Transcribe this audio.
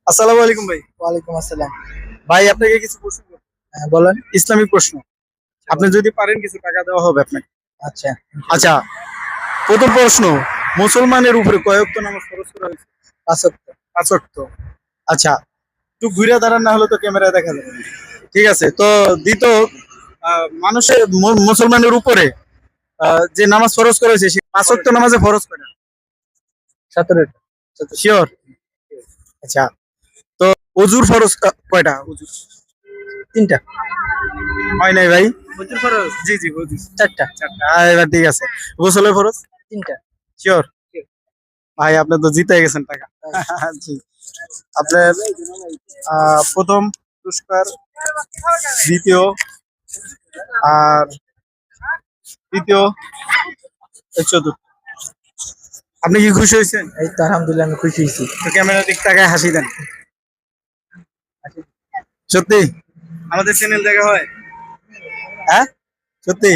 আসসালামু আলাইকুম ভাই। ওয়ালাইকুম আসসালাম। ভাই আপনাকে কিছু প্রশ্ন করব। হ্যাঁ, বলেন। ইসলামিক প্রশ্ন। আপনি যদি পারেন কিছু টাকা দেওয়া হবে আপনাকে। আচ্ছা, আচ্ছা, প্রথম প্রশ্ন, মুসলমানের উপরে কয় ওয়াক্ত নামাজ ফরজ করা হয়েছে? ৫ ওয়াক্ত। ৫ ওয়াক্ত। আচ্ছা, একটু ঘুরে দাঁড়ান, না হলে তো ক্যামেরায় দেখা যাবে না। ঠিক আছে, তো দ্বিতীয়, মানুষের মুসলমানের উপরে যে নামাজ ফরজ করা হয়েছে, সেই ৫ ওয়াক্ত নামাজে ফরজ কয়টা? ১৭ টা। শিওর? আচ্ছা, তো অজুর ফরজ কয়টা? অজুর ৩ টা। হয় নাই ভাই। অজুর ফরজ, জি জি, অজুর ৪ টা। ৪টা। এবার ঠিক আছে। গোসলের ফরজ? ৩ টা। শিওর? ভাই আপনি তো জিতে গেছেন টাকা। জি, আপনার প্রথম পুরস্কার, দ্বিতীয়, আর তৃতীয়, এই চতুর্থ। আপনি কি খুশি হয়েছেন? এই তো আলহামদুলিল্লাহ আমি খুশি হইছি। তো ক্যামেরার দিক তাকায় হাসি দেন। সত্যি আমাদের চ্যানেল দেখা হয়? হ্যাঁ, সত্যি?